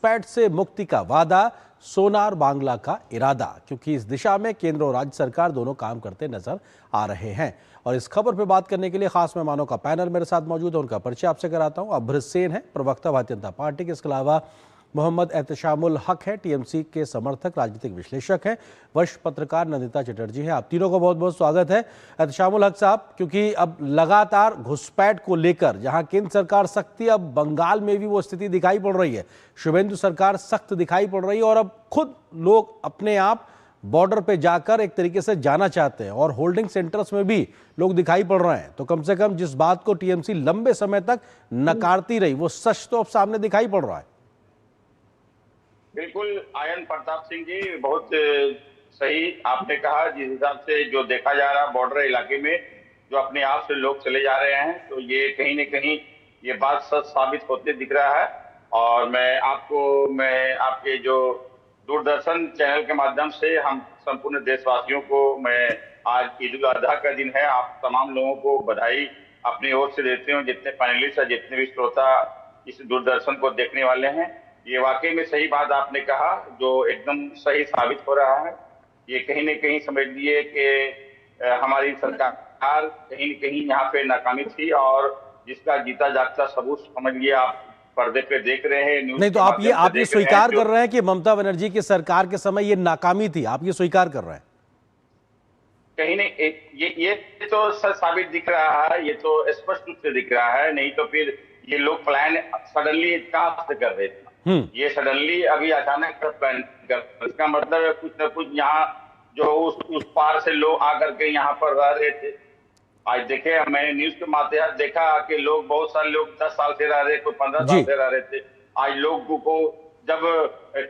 घुसपैठ से मुक्ति का वादा, सोनार बांग्ला का इरादा, क्योंकि इस दिशा में केंद्र और राज्य सरकार दोनों काम करते नजर आ रहे हैं। और इस खबर पर बात करने के लिए खास मेहमानों का पैनल मेरे साथ मौजूद है। उनका परिचय आपसे कराता हूं। अभ्र सेन है, प्रवक्ता भारतीय जनता पार्टी के। इसके अलावा मोहम्मद एहतशामुल हक है, टीएमसी के समर्थक, राजनीतिक विश्लेषक हैं। वरिष्ठ पत्रकार नंदिता चटर्जी हैं। आप तीनों को बहुत बहुत स्वागत है। एहतशामुल हक साहब, क्योंकि अब लगातार घुसपैठ को लेकर जहां केंद्र सरकार सख्ती, अब बंगाल में भी वो स्थिति दिखाई पड़ रही है। शुभेंदु सरकार सख्त दिखाई पड़ रही है और अब खुद लोग अपने आप बॉर्डर पे जाकर एक तरीके से जाना चाहते हैं और होल्डिंग सेंटर्स में भी लोग दिखाई पड़ रहे हैं। तो कम से कम जिस बात को टीएमसी लंबे समय तक नकारती रही, वो सच तो अब सामने दिखाई पड़ रहा है। बिल्कुल आयन प्रताप सिंह जी, बहुत सही आपने कहा। जिस हिसाब से जो देखा जा रहा है बॉर्डर इलाके में जो अपने आप से लोग चले जा रहे हैं, तो ये कहीं न कहीं ये बात सच साबित होते दिख रहा है। और मैं आपके जो दूरदर्शन चैनल के माध्यम से हम संपूर्ण देशवासियों को मैं आज ईद उल अजहा का दिन है, आप तमाम लोगों को बधाई अपनी ओर से देते हूँ। जितने पैनलिस्ट है, जितने भी श्रोता इस दूरदर्शन को देखने वाले हैं, ये वाकई में सही बात आपने कहा, जो एकदम सही साबित हो रहा है। ये कहीं न कहीं समझ लिए कि हमारी सरकार कहीं न कहीं यहाँ पे नाकामी थी, और जिसका जीता जागता सबूत समझ लिए आप पर्दे पे देख रहे हैं। नहीं, तो आप ये स्वीकार कर रहे हैं कि ममता बनर्जी की सरकार के समय ये नाकामी थी, आप ये स्वीकार कर रहे हैं? कहीं नहीं, ये तो सच साबित दिख रहा है, ये तो स्पष्ट रूप से दिख रहा है। नहीं तो फिर ये लोग प्लान सडनली कहां से कर रहे थे? ये सडनली अभी अचानक प्लान कर, इसका मतलब है कुछ न कुछ यहाँ जो उस पार से लोग आकर के यहाँ पर रह रहे थे। आज देखे, मैंने न्यूज के माध्यम देखा कि लोग, बहुत सारे लोग 10 साल से रह रहे, कोई 15 साल से रह रहे थे। आज लोगों को जब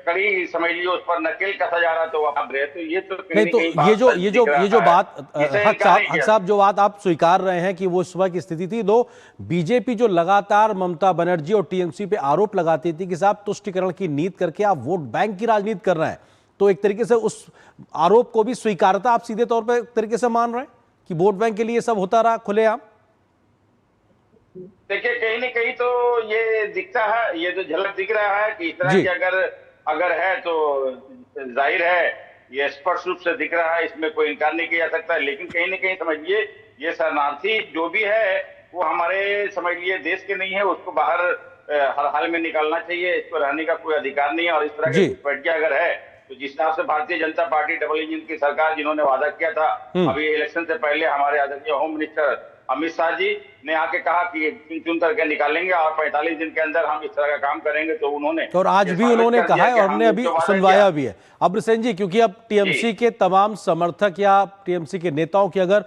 कड़ी समझ लियो उस पर नकेल कसा जा रहा, तो आप रहे। तो ये तो नहीं, तो ये जो बात हक साहब जो बात आप स्वीकार रहे हैं कि वो इस वक्त की स्थिति थी, दो बीजेपी जो लगातार ममता बनर्जी और टीएमसी पे आरोप लगाती थी कि साहब तुष्टिकरण की नीति करके आप वोट बैंक की राजनीति कर रहे हैं, तो एक तरीके से उस आरोप को भी स्वीकारता आप सीधे तौर पर एक तरीके से मान रहे हैं कि वोट बैंक के लिए सब होता रहा खुलेआम? देखिए, कहीं न कहीं तो ये दिखता है, ये जो झलक दिख रहा है कि इस तरह की अगर है तो जाहिर है ये स्पष्ट रूप से दिख रहा है, इसमें कोई इनकार नहीं किया जा सकता। लेकिन कहीं न कहीं समझिए, ये शरणार्थी जो भी है वो हमारे समझ लिए देश के नहीं है, उसको बाहर हर हाल में निकालना चाहिए। इसको रहने का कोई अधिकार नहीं है। और इस तरह की घुसपैठिया अगर है तो जिस हिसाब से Bharatiya Janata party double engine की सरकार जिन्होंने वादा किया था अभी इलेक्शन से पहले, हमारे आदरणीय होम मिनिस्टर अमित शाह जी ने आके कहा कि चुन करके निकालेंगे और 45 दिन के अंदर हम इस तरह का काम करेंगे, तो उन्होंने, और आज भी उन्होंने कहा है और हमने अभी सुनवाया भी है। अभ्र सेन जी, क्योंकि अब टीएमसी के तमाम समर्थक या टीएमसी के नेताओं की अगर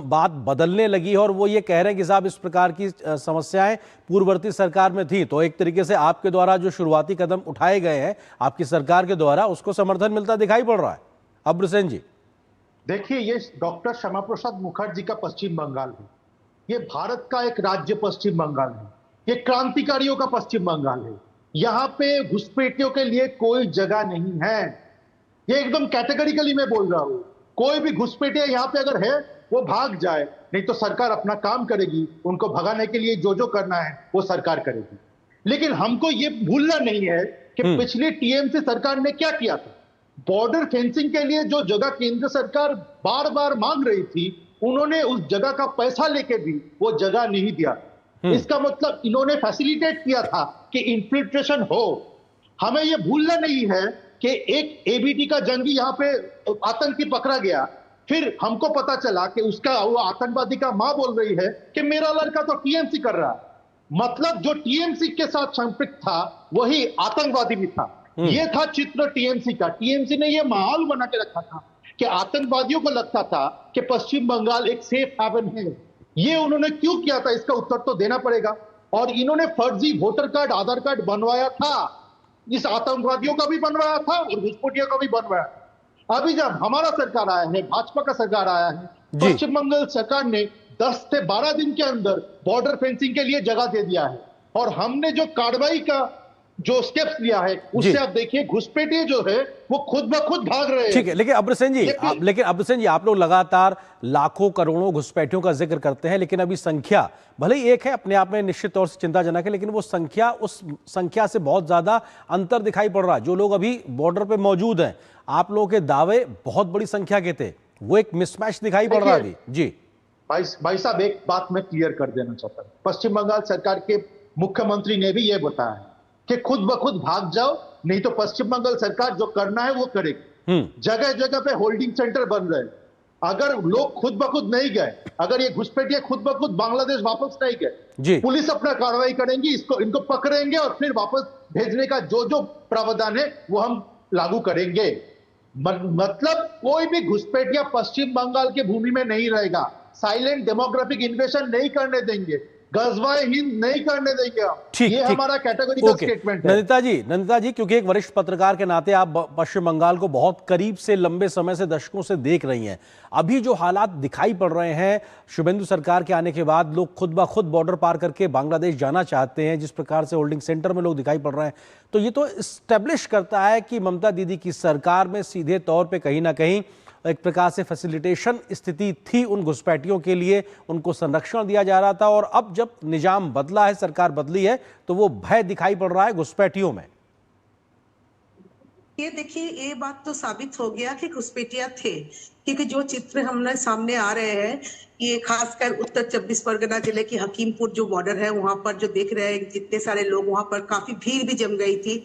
बात बदलने लगी है और वो ये कह रहे हैं कि साहब इस प्रकार की समस्याएं पूर्ववर्ती सरकार में थी, तो एक तरीके से आपके द्वारा जो शुरुआती कदम उठाए गए हैं आपकी सरकार के द्वारा, उसको समर्थन मिलता दिखाई पड़ रहा है। अभ्र सेन जी, देखिए, ये डॉक्टर श्यामा प्रसाद मुखर्जी का पश्चिम बंगाल है, ये भारत का एक राज्य पश्चिम बंगाल है, ये क्रांतिकारियों का पश्चिम बंगाल है। यहाँ पे घुसपैठियों के लिए कोई जगह नहीं है। ये एकदम कैटेगरिकली मैं बोल रहा हूँ, कोई भी घुसपैठिया यहाँ पे अगर है वो भाग जाए, नहीं तो सरकार अपना काम करेगी। उनको भगाने के लिए जो करना है वो सरकार करेगी। लेकिन हमको ये भूलना नहीं है कि पिछली टीएमसी सरकार ने क्या किया था। बॉर्डर फेंसिंग के लिए जो जगह केंद्र सरकार बार बार मांग रही थी, उन्होंने उस जगह का पैसा लेके भी वो जगह नहीं दिया। इसका मतलब इन्होंने फैसिलिटेट किया था कि इन्फिल्ट्रेशन हो। हमें ये भूलना नहीं है कि एक एबीटी का जंगी यहाँ पे आतंकी पकड़ा गया, फिर हमको पता चला कि उसका वो आतंकवादी का मां बोल रही है कि मेरा लड़का तो टीएमसी कर रहा है। मतलब जो टीएमसी के साथ संपृक्त था वही आतंकवादी भी था। ये था चित्र टीएमसी का। टीएमसी ने ये माहौल बना के रखा था कि आतंकवादियों को लगता था कि पश्चिम बंगाल एक सेफ हेवन है। ये उन्होंने क्यों किया था, इसका उत्तर तो देना पड़ेगा। और इन्होंने फर्जी वोटर कार्ड, आधार कार्ड बनवाया था, इस आतंकवादियों का भी बनवाया था और घुसपैठियों का भी बनवाया। अभी जब हमारा सरकार आया है, भाजपा का सरकार आया है, पश्चिम बंगाल सरकार ने 10 से 12 दिन के अंदर बॉर्डर फेंसिंग के लिए जगह दे दिया है। और हमने जो कार्रवाई का जो स्टेप्स लिया है जी। उससे आप देखिए घुसपैठिए जो है वो खुद ब खुद भाग रहे ठीक हैं। है, लेकिन अब्रसेन जी आप लोग लगातार लाखों करोड़ों घुसपैठियों का जिक्र करते हैं, लेकिन अभी संख्या भले ही एक है, अपने आप में निश्चित तौर से चिंताजनक है, लेकिन वो संख्या उस संख्या से बहुत ज्यादा अंतर दिखाई पड़ रहा है। जो लोग अभी बॉर्डर पे मौजूद हैं, आप लोगों के दावे बहुत बड़ी संख्या के थे, वो एक मिसमैच दिखाई पड़ रहा है अभी। जी भाई साहब, एक बात मैं क्लियर कर देना चाहता हूं। पश्चिम बंगाल सरकार के मुख्यमंत्री ने भी यह बताया है कि खुद ब खुद भाग जाओ, नहीं तो पश्चिम बंगाल सरकार जो करना है वो करेगी। जगह जगह पे होल्डिंग सेंटर बन रहे हैं। अगर लोग खुद ब खुद नहीं गए, अगर ये घुसपैठिए खुद ब खुद बांग्लादेश वापस नहीं जी। गए, पुलिस अपना कार्रवाई करेंगी, इनको पकड़ेंगे और फिर वापस भेजने का जो जो प्रावधान है वो हम लागू करेंगे। मतलब कोई भी घुसपैठिया पश्चिम बंगाल की भूमि में नहीं रहेगा। साइलेंट डेमोग्राफिक इन्वेशन नहीं करने देंगे, गजवाए हिंद नहीं करने देंगे हम। ठीक, ये ठीक। हमारा कैटेगोरिकल स्टेटमेंट है। नंदिता जी, क्योंकि एक वरिष्ठ पत्रकार के नाते आप पश्चिम बंगाल को बहुत करीब से लंबे समय से, दशकों से देख रही हैं। अभी जो हालात दिखाई पड़ रहे हैं शुभेंदु सरकार के आने के बाद, लोग खुद ब खुद बॉर्डर पार करके बांग्लादेश जाना चाहते हैं, जिस प्रकार से होल्डिंग सेंटर में लोग दिखाई पड़ रहे हैं, तो ये तो स्टैब्लिश करता है कि ममता दीदी की सरकार में सीधे तौर पर कहीं ना कहीं एक प्रकार से फैसिलिटेशन स्थिति थी उन घुसपैठियों के लिए, उनको संरक्षण दिया जा रहा था। और अब जब निजाम बदला है, सरकार बदली है, तो वो भय दिखाई पड़ रहा है घुसपैठियों में। ये देखिए, ये बात तो साबित हो गया कि घुसपैठिया थे, क्योंकि जो चित्र हमने सामने आ रहे हैं, ये खासकर उत्तर 24 परगना जिले की हकीमपुर जो बॉर्डर है वहां पर जो देख रहे हैं जितने सारे लोग, वहां पर काफी भीड़ भी जम गई थी।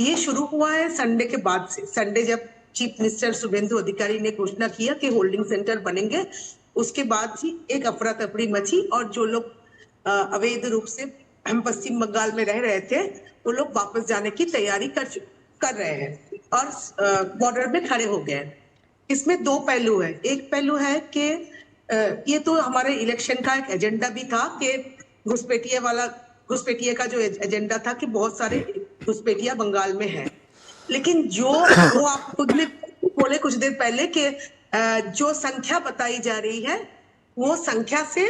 ये शुरू हुआ है संडे के बाद से। संडे जब चीफ मिनिस्टर शुभेंदु अधिकारी ने घोषणा किया कि होल्डिंग सेंटर बनेंगे, उसके बाद ही एक अफरा तफरी मची और जो लोग अवैध रूप से पश्चिम बंगाल में रह रहे थे वो लोग वापस जाने की तैयारी कर रहे हैं और बॉर्डर में खड़े हो गए। इसमें दो पहलू है। एक पहलू है कि ये तो हमारे इलेक्शन का एक एजेंडा भी था कि घुसपैठिए का जो एजेंडा था कि बहुत सारे घुसपैठिया बंगाल में है। लेकिन जो वो आप खुद ने बोले कुछ देर पहले कि जो संख्या बताई जा रही है वो संख्या से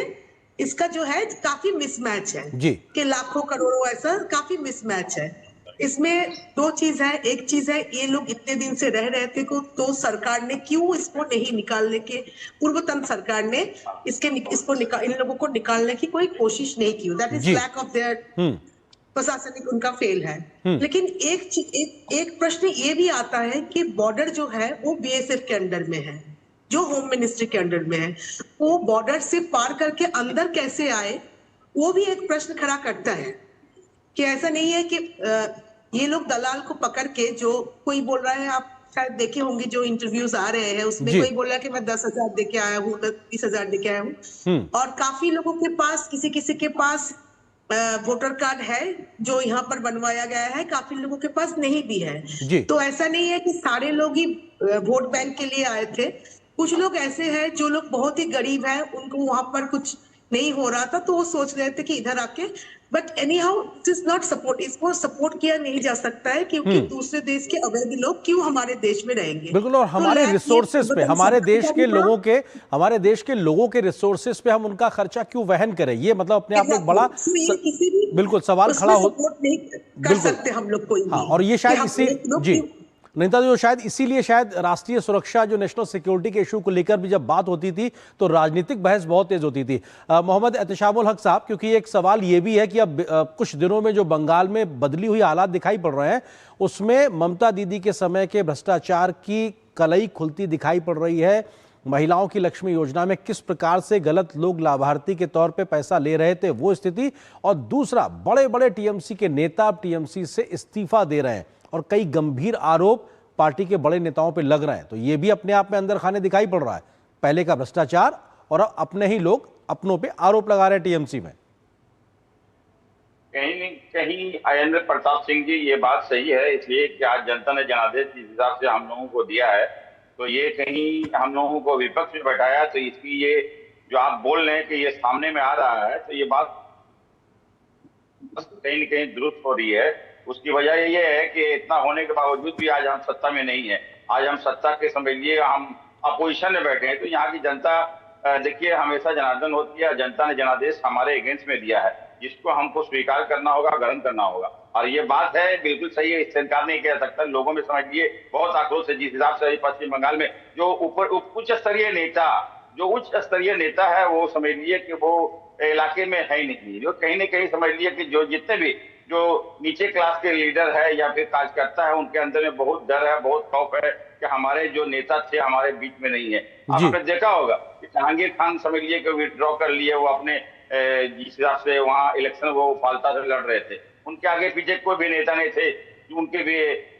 इसका जो है काफी मिसमैच है जी। कि लाखों करोड़ों, ऐसा काफी मिसमैच है। इसमें दो चीज है। एक चीज है, ये लोग इतने दिन से रह रहे थे तो सरकार ने क्यों इसको नहीं निकालने के, पूर्वतन सरकार ने इन लोगों को निकालने की कोई कोशिश नहीं की। That is lack of their प्रशासनिक उनका फेल है। लेकिन एक प्रश्न ये भी आता है कि बॉर्डर जो है वो बीएसएफ के अंडर में है, जो होम मिनिस्ट्री के अंडर में है। वो बॉर्डर से पार करके अंदर कैसे आए, वो भी एक प्रश्न खड़ा करता है कि ऐसा नहीं है कि ये लोग दलाल को पकड़ के, जो कोई बोल रहा है, आप शायद देखे होंगे जो इंटरव्यूज आ रहे हैं उसमें कोई बोल रहा है कि मैं 10,000 दे के आया हूँ, 20,000 दे के आया हूँ। और काफी लोगों के पास, किसी के पास वोटर कार्ड है जो यहाँ पर बनवाया गया है, काफी लोगों के पास नहीं भी है। तो ऐसा नहीं है कि सारे लोग ही वोट बैंक के लिए आए थे। कुछ लोग ऐसे हैं जो लोग बहुत ही गरीब हैं, उनको वहां पर कुछ नहीं हो रहा था तो वो सोच रहे थे कि इधर आके, but any how it is not support, इसको सपोर्ट किया नहीं जा सकता है क्योंकि दूसरे देश के अवैध लोग क्यों हमारे देश में रहेंगे। बिल्कुल। और हमारे रिसोर्सेज पे, हमारे देश के लोगों के रिसोर्सेज पे हम उनका खर्चा क्यों वहन करें, ये मतलब अपने आप में बड़ा बिल्कुल सवाल खड़ा हो कर सकते हम लोग कोई। हाँ, और ये शायद इसी जी नेता जो शायद इसीलिए शायद राष्ट्रीय सुरक्षा, जो नेशनल सिक्योरिटी के इशू को लेकर भी जब बात होती थी तो राजनीतिक बहस बहुत तेज होती थी। मोहम्मद एहतशामुल हक साहब, क्योंकि एक सवाल ये भी है कि अब कुछ दिनों में जो बंगाल में बदली हुई हालात दिखाई पड़ रहे हैं, उसमें ममता दीदी के समय के भ्रष्टाचार की कलई खुलती दिखाई पड़ रही है। महिलाओं की लक्ष्मी योजना में किस प्रकार से गलत लोग लाभार्थी के तौर पे पैसा ले रहे थे, वो स्थिति। और दूसरा, बड़े बड़े टीएमसी के नेता टीएमसी से इस्तीफा दे रहे हैं और कई गंभीर आरोप पार्टी के बड़े नेताओं पे लग रहे हैं। तो ये भी अपने आप में अंदर खाने दिखाई पड़ रहा है, पहले का भ्रष्टाचार और अपने ही लोग अपनों पे आरोप लगा रहे हैं टीएमसी में। कहीं न कहीं आयेंद्र प्रताप सिंह जी, ये बात सही है, इसलिए कि आज जनता ने जनादेश जिस हिसाब से हम लोगों को दिया है, तो ये कहीं हम लोगों को विपक्ष में बैठाया, तो इसकी ये जो आप बोल रहे हैं कि ये सामने में आ रहा है, तो ये बात कहीं न कहीं दुरुस्त हो रही है। उसकी वजह ये है कि इतना होने के बावजूद भी आज हम सत्ता में नहीं है। आज हम सत्ता के समझिए हम अपोजिशन में बैठे हैं, तो यहाँ की जनता देखिए हमेशा जनार्दन होती है। जनता ने जनादेश हमारे अगेंस्ट में दिया है, जिसको हमको स्वीकार करना होगा, ग्रहण करना होगा। और ये बात है बिल्कुल सही है, इससे इनकार नहीं किया जा सकता। लोगों में समझिए बहुत आक्रोश है जिस हिसाब से पश्चिम बंगाल में जो उच्च स्तरीय नेता है वो समझ लीजिए कि वो इलाके में है ही नहीं। जो कहीं ना कहीं समझ लीजिए कि जो जितने भी जो नीचे क्लास के लीडर है या फिर कार्यकर्ता है उनके अंदर में बहुत डर है, बहुत खौफ है कि हमारे जो नेता थे हमारे बीच में नहीं है। आपने देखा होगा कि जहांगीर खान समझ लिए कि विड्रॉ कर लिए, वो अपने जिस हिसाब से वहां इलेक्शन वो फालता से लड़ रहे थे, उनके आगे पीछे कोई भी नेता नहीं थे, उनके भी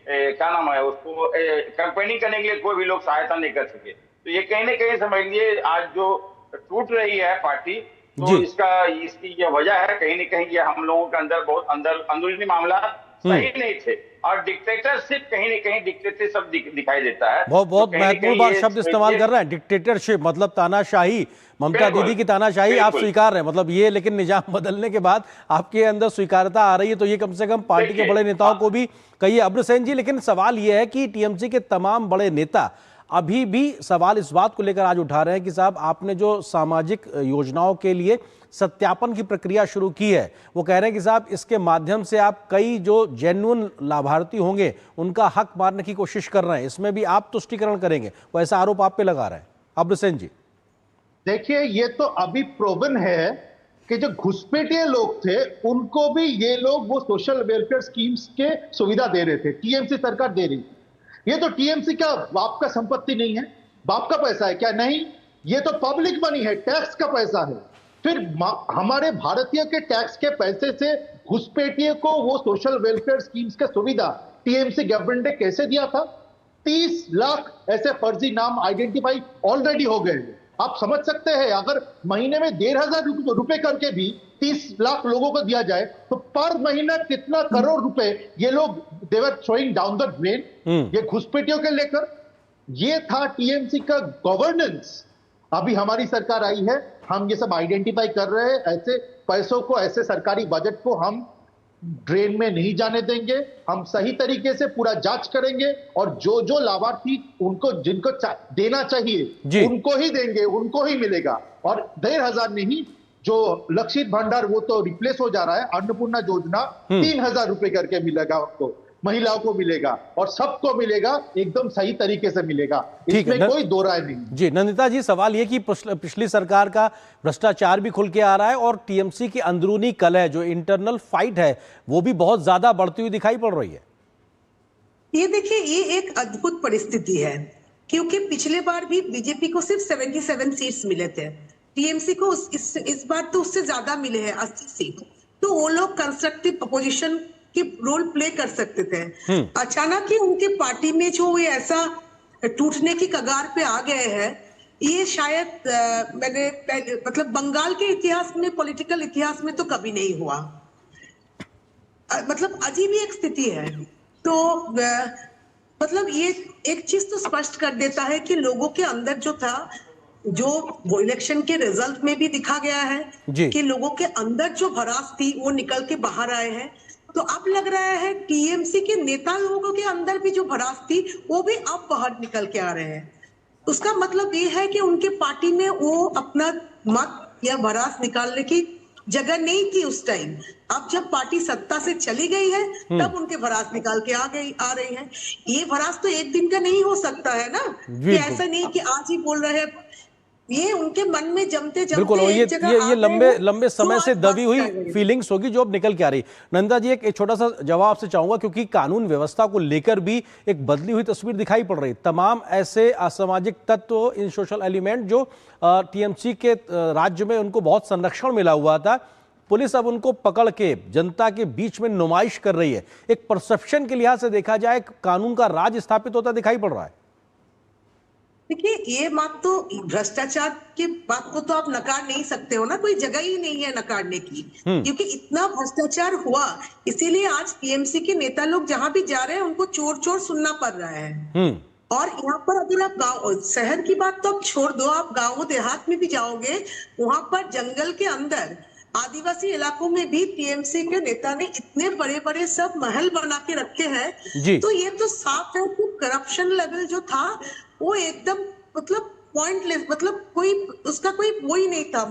क्या नाम है उसको कैंपेनिंग करने के लिए कोई भी लोग सहायता नहीं कर सके। तो ये कहीं ना कहीं समझ लिए आज जो टूट रही है पार्टी, तो इसकी ये वजह है कहीं ना कहीं ये हम लोगों के अंदर बहुत अंदरूनी मामला सही नहीं थे और डिक्टेटरशिप कहीं ना कहीं डिक्टेटरशिप दिखाई देता है। बहुत महत्वपूर्ण बार शब्द इस्तेमाल कर रहे हैं, डिक्टेटरशिप मतलब तानाशाही। ममता दीदी की तानाशाही आप स्वीकार रहे हैं मतलब ये, लेकिन निजाम बदलने के बाद आपके अंदर स्वीकारता आ रही है, तो ये कम से कम पार्टी के बड़े नेताओं को भी कहिए। अब्रसेन जी, लेकिन सवाल ये है कि टीएमसी के तमाम बड़े नेता अभी भी सवाल इस बात को लेकर आज उठा रहे हैं कि साहब आपने जो सामाजिक योजनाओं के लिए सत्यापन की प्रक्रिया शुरू की है, वो कह रहे हैं कि साहब इसके माध्यम से आप कई जो जेन्युइन लाभार्थी होंगे उनका हक मारने की कोशिश कर रहे हैं, इसमें भी आप तुष्टीकरण करेंगे, वो ऐसा आरोप आप पे लगा रहे हैं। अब्रसेन जी देखिए, ये तो अभी प्रूवन है कि जो घुसपैठिए लोग थे उनको भी ये लोग वो सोशल वेलफेयर स्कीम्स के सुविधा दे रहे थे, टीएमसी सरकार दे रही। ये तो टीएमसी का बाप का संपत्ति नहीं है, बाप का पैसा है क्या? नहीं, ये तो पब्लिक मनी है, टैक्स का पैसा है। फिर हमारे भारतीय के टैक्स के पैसे से घुसपैठिए को वो सोशल वेलफेयर स्कीम्स का सुविधा टीएमसी गवर्नमेंट ने कैसे दिया था? 30 लाख ऐसे फर्जी नाम आइडेंटिफाई ऑलरेडी हो गए। आप समझ सकते हैं अगर महीने में 1,500 रुपए करके भी 30 लाख लोगों को दिया जाए तो पर महीना कितना करोड़ रुपए ये लोग देवर थ्रोइंग डाउन द ड्रेन ये घुसपैठियों के लेकर। ये था टीएमसी का गवर्नेंस। अभी हमारी सरकार आई है, हम ये सब आइडेंटिफाई कर रहे हैं, ऐसे पैसों को, ऐसे सरकारी बजट को हम ड्रेन में नहीं जाने देंगे। हम सही तरीके से पूरा जांच करेंगे और जो जो लाभार्थी उनको जिनको देना चाहिए उनको ही देंगे, उनको ही मिलेगा। और 1,500 नहीं, जो लक्षित भंडार वो तो रिप्लेस हो जा रहा है, अन्नपूर्णा योजना 3,000 रुपए करके मिलेगा उनको, महिलाओं को मिलेगा और सबको मिलेगा, एकदम सही तरीके से मिलेगा, इसमें कोई दो राय नहीं। जी नंदिता जी, सवाल ये कि पिछली सरकार का भ्रष्टाचार भी खुल के आ रहा है और टीएमसी की अंदरूनी कलह जो इंटरनल फाइट है वो भी बहुत ज्यादा बढ़ती हुई दिखाई पड़ रही है। ये देखिए, ये एक अद्भुत परिस्थिति है क्योंकि पिछले बार भी बीजेपी को सिर्फ 77 सीट्स मिले थे, टीएमसी को इस बार तो उससे ज्यादा मिले हैं, 80 सीट। तो वो लोग कंस्ट्रक्टिव अपोजिशन की रोल प्ले कर सकते थे। अचानक ही उनके पार्टी में जो ये ऐसा टूटने की कगार पे आ गए हैं, ये शायद मैंने मतलब बंगाल के इतिहास में, पॉलिटिकल इतिहास में तो कभी नहीं हुआ। मतलब अजीब ही एक स्थिति है। तो मतलब ये एक चीज तो स्पष्ट कर देता है कि लोगों के अंदर जो था, जो वो इलेक्शन के रिजल्ट में भी दिखा गया है कि लोगों के अंदर जो भड़ास थी वो निकल के बाहर आए हैं। तो अब लग रहा है टीएमसी के नेता लोगों के अंदर भी जो भड़ास थी वो भी अब बाहर निकल के आ रहे हैं। उसका मतलब ये है कि उनके पार्टी में वो अपना मत या भड़ास निकालने की जगह नहीं थी उस टाइम। अब जब पार्टी सत्ता से चली गई है तब उनके भड़ास निकाल के आ रही है। ये भड़ास तो एक दिन का नहीं हो सकता है ना, कि ऐसा नहीं कि आज ही बोल रहे हैं। ये उनके मन में जमते बिल्कुल, ये लंबे समय से दबी हुई फीलिंग्स होगी जो अब निकल के आ रही। नंदा जी, एक छोटा सा जवाब आपसे चाहूंगा क्योंकि कानून व्यवस्था को लेकर भी एक बदली हुई तस्वीर दिखाई पड़ रही। तमाम ऐसे असामाजिक तत्व, इन सोशल एलिमेंट जो टीएमसी के राज्य में उनको बहुत संरक्षण मिला हुआ था, पुलिस अब उनको पकड़ के जनता के बीच में नुमाइश कर रही है। एक परसेप्शन के लिहाज से देखा जाए कानून का राज स्थापित होता दिखाई पड़ रहा है। देखिए, ये बात तो भ्रष्टाचार की बात को तो आप नकार नहीं सकते हो ना, कोई जगह ही नहीं है नकारने की, क्योंकि इतना भ्रष्टाचार हुआ। इसीलिए आज टीएमसी के नेता लोग जहां भी जा रहे हैं उनको चोर चोर सुनना पड़ रहा है। और यहाँ पर अगर आप गाँव शहर की बात तो आप छोड़ दो, आप गाँव देहात में भी जाओगे, वहां पर जंगल के अंदर आदिवासी इलाकों में भी टीएमसी के नेता ने इतने बड़े बड़े सब महल बना के रखे हैं। तो ये तो साफ है कि करप्शन लेवल जो था वो एकदम मतलब पॉइंटलेस, मतलब कोई उसका कोई वो ही नहीं था।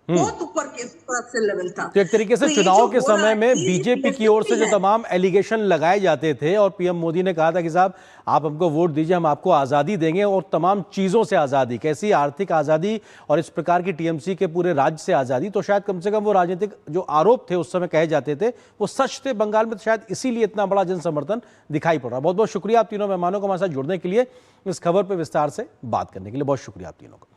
बहुत ऊपर के तरफ से लेवल था। तो एक तरीके से तो ये चुनाव जो के हो रहा समय है, में ये बीजेपी की ओर से जो है। तमाम एलिगेशन लगाए जाते थे और पीएम मोदी ने कहा था कि साहब आप हमको वोट दीजिए, हम आपको आज़ादी देंगे और तमाम चीज़ों से आज़ादी, कैसी आर्थिक आज़ादी और इस प्रकार की टीएमसी के पूरे राज्य से आज़ादी, तो शायद कम से कम वो राजनीतिक जो आरोप थे उस समय कहे जाते थे वो सच थे बंगाल में, तो शायद इसीलिए इतना बड़ा जन समर्थन दिखाई पड़ रहा है। बहुत बहुत शुक्रिया आप तीनों मेहमानों को हमारे साथ जुड़ने के लिए, इस खबर पर विस्तार से बात करने के लिए बहुत शुक्रिया आप तीनों को।